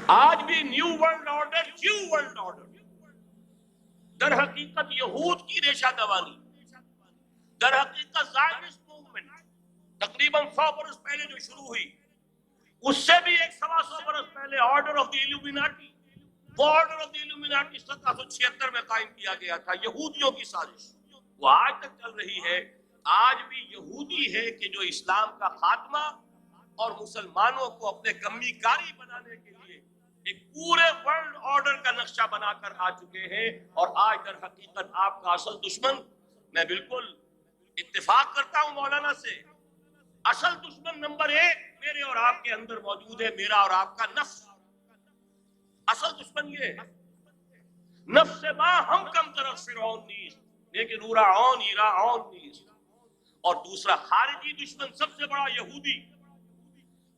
آج بھی new world order new world order در حقیقت یہود کی ریشہ دوانی، در حقیقت زائنسٹ موومنٹ تقریباً 100 برس پہلے جو شروع ہوئی، اس سے بھی 100 برس پہلے آرڈر آف دی ایلومیناٹی، وہ آرڈر آف دی ایلومیناٹی 1776 میں قائم کیا گیا تھا، یہودیوں کی سازش، وہ آج تک چل رہی ہے۔ آج بھی یہودی ہے کہ جو اسلام کا خاتمہ اور مسلمانوں کو اپنے کمی کاری بنانے کے لیے ایک پورے ورلڈ آرڈر کا نقشہ بنا کر آ چکے ہیں، اور آج در حقیقت آپ کا اصل دشمن، میں بالکل اتفاق کرتا ہوں مولانا سے، اصل دشمن نمبر 1 میرے اور آپ کے اندر موجود ہے، میرا اور آپ کا نفس۔ اصل دشمن یہ ہے، نفس ما ہم کم طرف فرعون نیست لیکن اورا عون ایرا عون نیست۔ اور دوسرا خارجی دشمن سب سے بڑا یہودی،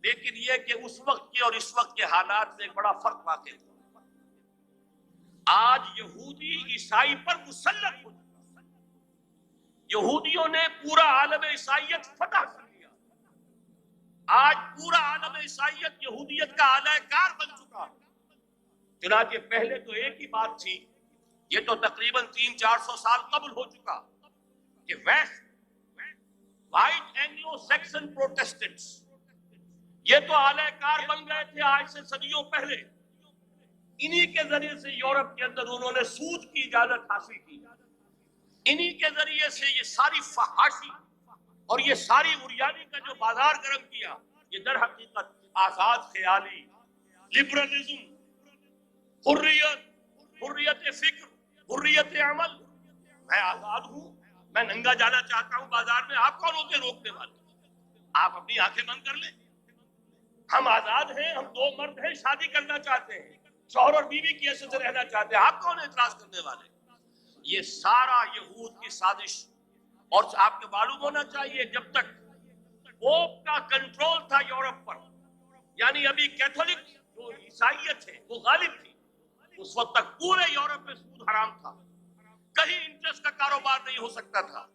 لیکن یہ کہ اس وقت کے اور اس وقت کے حالات سے ایک بڑا فرق واقع ہوا۔ آج یہودی عیسائی پر مسلط ہو چکا، یہودیوں نے پورا عالم عیسائیت فتح کر لیا، آج پورا عالم عیسائیت یہودیت کا اعلی کار بن چکا۔ چنانچہ پہلے تو ایک ہی بات تھی، یہ تو تقریباً 300-400 سال قبل ہو چکا، کہ west white Anglo Saxon Protestants یہ تو اعلی کار بن گئے تھے آج سے صدیوں پہلے، انہی کے ذریعے سے یورپ کے اندر انہوں نے سود کی اجازت حاصل کی، انہی کے ذریعے سے یہ ساری فحاشی اور یہ ساری عریانی کا جو بازار گرم کیا، یہ در حقیقت آزاد خیالی، لبرلزم، حریت فکر، حریت عمل، میں آزاد ہوں، میں ننگا جانا چاہتا ہوں بازار میں، آپ کون ہوتے روکنے والے؟ آپ اپنی آنکھیں بند کر لیں، ہم آزاد ہیں، ہم 2 مرد ہیں، شادی کرنا چاہتے ہیں، شوہر اور بیوی کی حیثیت سے رہنا چاہتے ہیں، آپ کون اعتراض کرنے والے؟ یہ سارا یہود کی سازش، اور آپ کو معلوم ہونا چاہیے جب تک پوپ کا کنٹرول تھا یورپ پر، یعنی ابھی کیتھولک جو عیسائیت ہے وہ غالب تھی، اس وقت تک پورے یورپ میں سود حرام تھا، کہیں انٹرسٹ کا کاروبار نہیں ہو سکتا تھا۔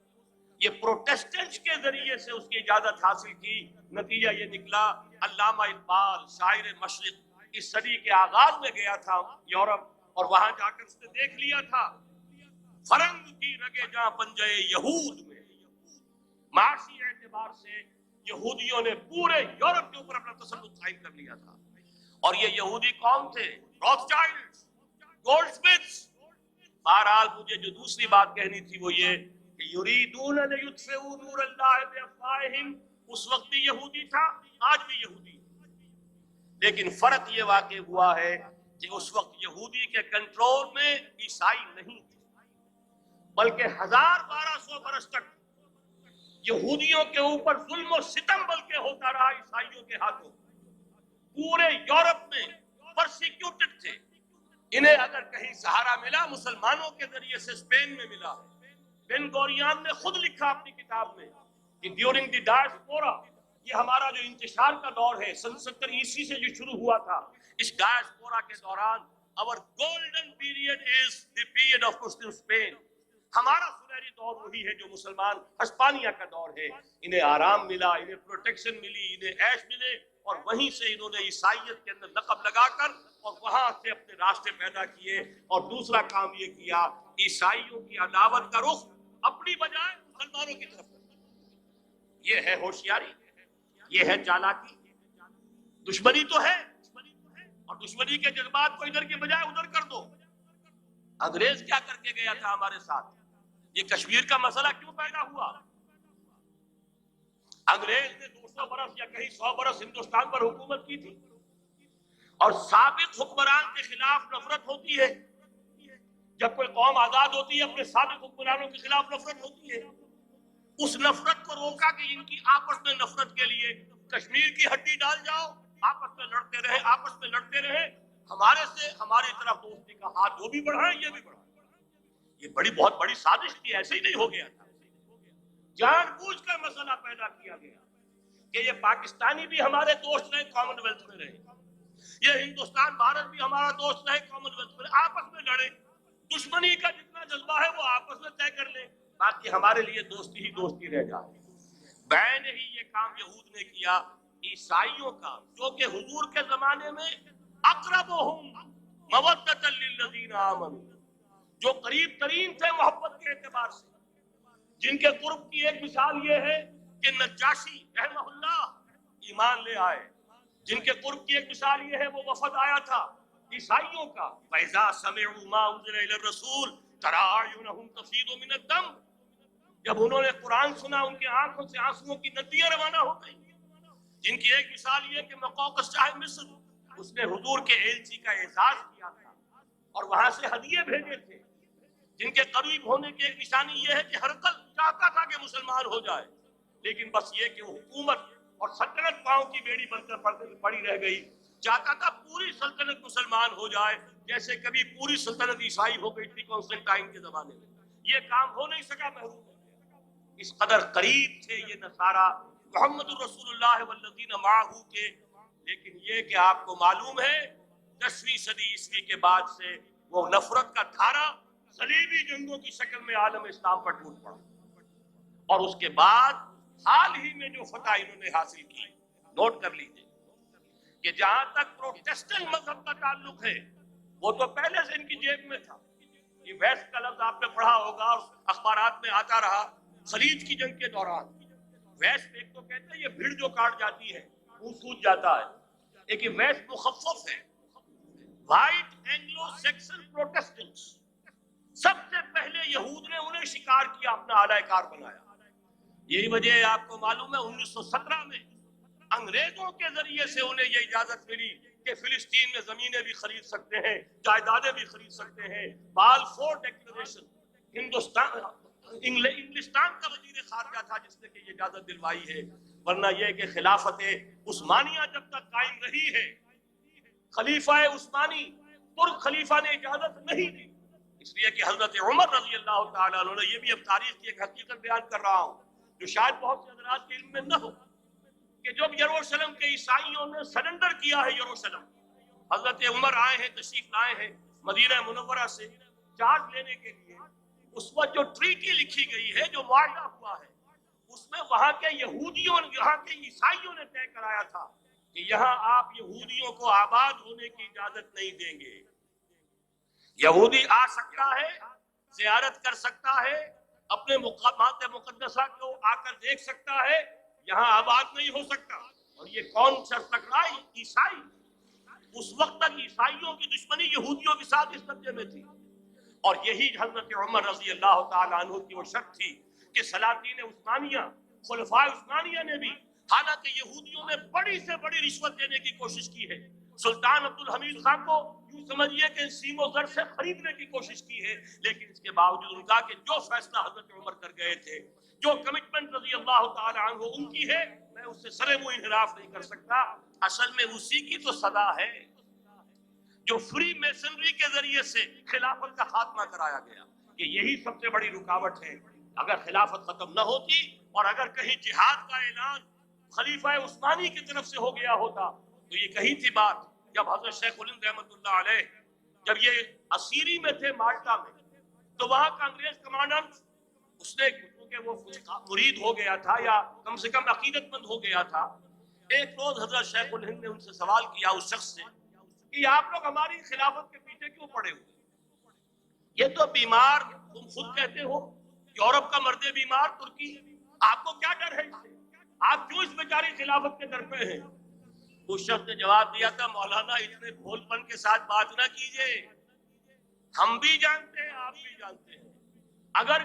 یہ پروٹیسٹنٹس کے ذریعے سے اس کی اجازت حاصل کی، نتیجہ یہ نکلا، علامہ اقبال شاعر مشرق اس صدی کے آغاز میں گیا تھا یورپ، اور وہاں جا کر اس نے دیکھ لیا تھا فرنگ کی رگے جہاں پنجے یہود میں، معاشی اعتبار سے یہودیوں نے پورے یورپ کے اوپر اپنا تسلط قائم کر لیا تھا۔ اور یہ یہودی کون تھے؟ روتھشائلڈز، گولڈ سمتھس۔ بہرحال مجھے جو دوسری بات کہنی تھی وہ یہ کہ یریدون لیطفئوا نور اللہ بافواہہم، اس وقت بھی یہودی تھا، آج بھی یہودی، لیکن فرق یہ واقع ہوا ہے کہ اس وقت یہودی کے کنٹرول میں عیسائی نہیں تھے، بلکہ 1200 برس تک یہودیوں کے اوپر ظلم و ستم بلکہ ہوتا رہا عیسائیوں کے ہاتھوں، پورے یورپ میں پرسیکیوٹڈ تھے۔ انہیں اگر کہیں سہارا ملا مسلمانوں کے ذریعے سے اسپین میں ملا۔ بن گوریان نے خود لکھا اپنی کتاب میں کہ ڈیورنگ دی ڈائسپورا، یہ ہمارا جو انتشار کا دور ہے 70 عیسوی سے جو شروع ہوا تھا، اس ڈائسپورا کے دوران our golden period is the period of Muslim Spain، ہمارا سنہری دور وہی ہے جو مسلمان ہسپانیہ کا دور ہے۔ انہیں آرام ملا، انہیں پروٹیکشن ملی، انہیں عیش ملے، اور وہیں سے انہوں نے عیسائیت کے اندر لقب لگا کر اور وہاں سے اپنے راستے پیدا کیے۔ اور دوسرا کام یہ کیا، عیسائیوں کی عداوت کا رخ اپنی بجائے مسلمانوں کی طرف کر۔ یہ ہے ہوشیاری، یہ ہے چالاکی۔ دشمنی تو ہے، اور دشمنی کے جذبات کو ادھر کے بجائے ادھر کر دو۔ انگریز کیا کر کے گیا تھا ہمارے ساتھ؟ یہ کشمیر کا مسئلہ کیوں پیدا ہوا؟ انگریز نے 200 برس یا کہیں 100 برس ہندوستان پر حکومت کی تھی، اور سابق حکمران کے خلاف نفرت ہوتی ہے۔ جب کوئی قوم آزاد ہوتی ہے اپنے سابق حکمرانوں کے خلاف نفرت ہوتی ہے۔ اس نفرت کو روکا کہ ان کی آپس میں نفرت کے لیے کشمیر کی ہڈی ڈال جاؤ، آپس میں لڑتے رہے، آپس میں لڑتے رہے، ہمارے سے ہماری طرف دوستی کا ہاتھ وہ بھی بڑھائیں یہ بھی بڑھائیں۔ یہ بہت بڑی سازش تھی، ایسے ہی نہیں ہو گیا تھا، جان بوجھ کر مسئلہ پیدا کیا گیا کہ یہ پاکستانی بھی ہمارے دوست رہے، کامن ویلتھ میں رہے، یہ ہندوستان بھارت بھی ہمارا دوست رہے، کامن ویلتھ میں، آپس میں لڑے، دشمنی کا جتنا جذبہ ہے وہ آپس میں طے کر لیں، باقی ہمارے لیے دوستی ہی دوستی رہ جائے۔ بین ہی یہ کام یہود نے کیا عیسائیوں کا، جو کہ حضور کے زمانے میں اقربهم مودۃ للذین آمنوا، جو قریب ترین تھے محبت کے اعتبار سے، جن کے قرب کی ایک مثال یہ ہے کہ نجاشی رحمہ اللہ ایمان لے آئے، جن کے قرب کی ایک مثال یہ ہے وہ وفد آیا تھا عیسائیوں کا، فَإِذَا سَمِعُوا مَا أُنزِلَ إِلَى الرَّسُولِ تَرَىٰ أَعْيُنَهُمْ تَفِيضُ مِنَ الدَّمْعِ، جب انہوں نے قرآن سنا ان کی آنکھوں سے آنسوؤں کی ندیاں روانہ ہو گئیں۔ جن کی ایک مثال یہ کہ مقوقس شاہ مصر، اس نے حضور کے ایلچی کا اعزاز کیا تھا اور وہاں سے ہدیے بھیجے تھے۔ جن کے قریب ہونے کی ایک نشانی یہ ہے کہ ہرقل چاہتا تھا کہ مسلمان ہو جائے، لیکن بس یہ کہ وہ حکومت اور سلطنت پاؤں کی بیڑی بن کر پڑی رہ گئی۔ چاہتا تھا پوری سلطنت مسلمان ہو جائے، جیسے کبھی پوری سلطنت عیسائی ہو گئی تھی کانسٹنٹائن کے زمانے میں۔ یہ کام ہو نہیں سکا، محروم ہو گیا۔ اس قدر قریب تھے یہ نصارہ محمد الرسول اللہ والذین معہ کے، لیکن یہ کہ آپ کو معلوم ہے 10ویں صدی عیسوی کے بعد سے وہ نفرت کا دھارا صلیبی جنگوں کی شکل میں عالم اسلام پر ٹوٹ پڑا، اور اس کے بعد حال ہی میں جو فتح انہوں نے حاصل کی، نوٹ کر لیجئے کہ جہاں تک پروٹیسٹنٹ مذہب کا تعلق ہے وہ تو پہلے سے ان کی جیب میں تھا۔ یہ ویسٹ کا لفظ آپ نے پڑھا ہوگا اور اخبارات میں آتا رہا خلیج کی جنگ کے دوران۔ ویسٹ ایک تو کہتے ہیں یہ بھیڑ جو کاٹ جاتی ہے وہ سوج جاتا ہے، لیکن ویسٹ مخفف ہے، وائٹ اینگلو سیکسن پروٹیسٹنٹس۔ سب سے پہلے یہود نے انہیں شکار کیا، اپنا اعلی کار بنایا۔ یہی وجہ ہے آپ کو معلوم ہے 1917 میں انگریزوں کے ذریعے سے انہیں یہ اجازت ملی کہ فلسطین میں زمینیں بھی خرید سکتے ہیں، جائیدادیں بھی خرید سکتے ہیں۔ بالفور ڈیکلریشن، انگلستان کا وزیر خارجہ تھا جس نے کہ یہ اجازت دلوائی ہے، ورنہ یہ کہ خلافت عثمانیہ جب تک قائم رہی ہے، خلیفہ عثمانی ترک خلیفہ نے اجازت نہیں دی، اس لیے کہ حضرت عمر رضی اللہ تعالیٰ عنہ نے، یہ بھی اب تاریخ کی ایک حقیقت بیان کر رہا ہوں جو شاید بہت سے حضرات کے علم میں نہ ہو، کہ جب یروشلم کے عیسائیوں نے سرنڈر کیا ہے یروشلم، حضرت عمر آئے ہیں، تشریف لائے ہیں مدینہ منورہ سے چارج لینے کے لیے، اس وقت جو ٹریٹی لکھی گئی ہے، جو معاہدہ ہوا ہے، اس میں وہاں کے یہودیوں، یہاں کے عیسائیوں نے طے کرایا تھا کہ یہاں آپ یہودیوں کو آباد ہونے کی اجازت نہیں دیں گے۔ یہودی آ سکتا ہے، زیارت کر سکتا ہے، اپنے مقامات مقدسہ کو آ کر دیکھ سکتا ہے، یہاں آباد نہیں ہو سکتا۔ اور یہ کون شرط ٹکرائی؟ عیسائی۔ اس وقت تک عیسائیوں کی دشمنی یہودیوں کے ساتھ اس درجے میں تھی، اور یہی حضرت عمر رضی اللہ تعالیٰ عنہ کی وہ شرط تھی کہ سلاطین عثمانیہ، خلفاء عثمانیہ نے بھی، حالانکہ یہودیوں نے بڑی سے بڑی رشوت دینے کی کوشش کی ہے، سلطان عبد الحمید خان کو یوں سمجھیے کہ سیم و زر سے خریدنے کی کوشش کی ہے، لیکن اس کے باوجود ان کا کہ جو فیصلہ حضرت عمر کر گئے تھے، جو کمٹمنٹ رضی اللہ تعالیٰ عنہ ان کی ہے، میں اس سے سرے منہ انحراف نہیں کر سکتا۔ اصل میں اسی کی تو صدا ہے جو فری میسنری کے ذریعے سے خلافت کا خاتمہ کرایا گیا، کہ یہی سب سے بڑی رکاوٹ ہے۔ اگر خلافت ختم نہ ہوتی اور اگر کہیں جہاد کا اعلان خلیفہ عثمانی کی طرف سے ہو گیا ہوتا تو یہ کہی تھی بات، جب حضرت شیخ الہند رحمۃ اللہ علیہ جب یہ اسیری میں تھے مالٹا میں، تو وہاں کا انگریز کمانڈنٹ، اس نے کیونکہ وہ مرید ہو گیا تھا یا کم سے کم عقیدت مند ہو گیا تھا، ایک روز حضرت شیخ الہند نے ان سے سوال کیا اس شخص سے کہ آپ لوگ ہماری خلافت کے پیچھے کیوں پڑے ہوئے؟ یہ تو بیمار، تم خود کہتے ہو یورپ کا مرد بیمار ترکی، آپ کو کیا ڈر ہے اس سے؟ آپ کیوں اس بیچاری خلافت کے در پہ ہیں؟ اس شخص نے جواب دیا تھا، مولانا اتنے بھول پن کے ساتھ بات نہ کیجئے، ہم بھی جانتے ہیں، آپ بھی جانتے ہیں، اگر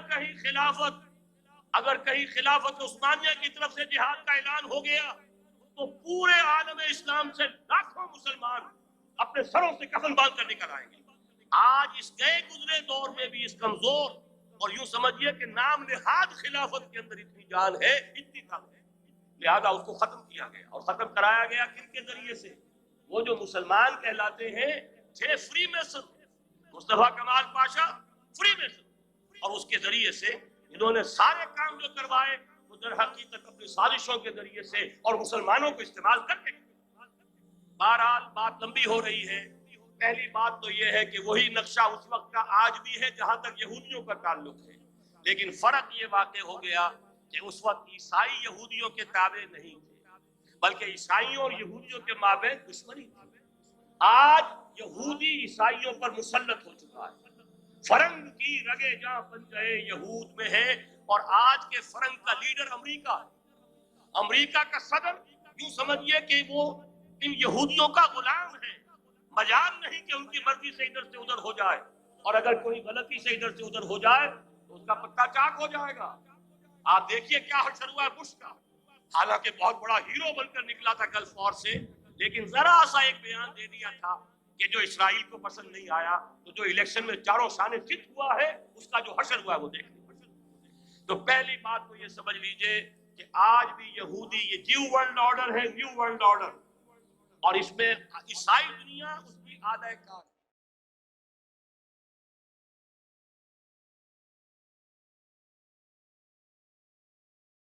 کہیں خلافت عثمانیہ کی طرف سے جہاد کا اعلان ہو گیا تو پورے عالم اسلام سے لاکھوں مسلمان اپنے سروں سے کفن باندھ کر نکل آئیں گے۔ آج اس گئے گزرے دور میں بھی اس کمزور اور یوں سمجھیے کہ نام نہاد خلافت کے اندر اتنی جان ہے، اتنی طاقت ہے، لہذا اس کو ختم کیا گیا، اور ختم کرایا گیا کن کے ذریعے سے؟ وہ جو مسلمان کہلاتے ہیں تھے فری میسن، مصطفیٰ کمال پاشا فری میسن، اور اس کے ذریعے سے انہوں نے سارے کام جو کروائے وہ در حقیقت اپنی سازشوں کے ذریعے سے اور مسلمانوں کو استعمال کر کے۔ بہرحال بات لمبی ہو رہی ہے، پہلی بات تو یہ ہے کہ وہی نقشہ اس وقت کا آج بھی ہے جہاں تک یہودیوں کا تعلق ہے، لیکن فرق یہ واقع ہو گیا کہ اس وقت عیسائی یہودیوں کے تابع نہیں تھے، بلکہ عیسائیوں اور یہودیوں کے مابین دشمنی تھی۔ آج یہودی عیسائیوں پر مسلط ہو چکا ہے. فرنگ کی رگے جہاں بن گئے یہود میں ہے، اور آج کے فرنگ کا لیڈر امریکہ. امریکہ کا صدر یوں سمجھیے کہ وہ ان یہودیوں کا غلام ہے. مجال نہیں کہ ان کی مرضی سے ادھر سے ادھر ہو جائے، اور اگر کوئی غلطی سے ادھر سے ادھر ہو جائے تو اس کا پتہ چاک ہو جائے گا. آپ دیکھیے کیا حشر ہوا ہے بش کا. حالانکہ بہت بڑا ہیرو بن کر نکلا تھا گلف وار سے، لیکن ذرا سا ایک بیان دے دیا تھا کہ جو اسرائیل کو پسند نہیں آیا، تو جو الیکشن میں چاروں شانے جت ہوا ہے اس کا جو حشر ہوا ہے وہ دیکھ لیجیے. تو پہلی بات تو یہ سمجھ لیجئے کہ آج بھی یہودی، یہ نیو ورلڈ آرڈر ہے، نیو ورلڈ آرڈر، اور اس میں عیسائی دنیا اس کی آدھا کار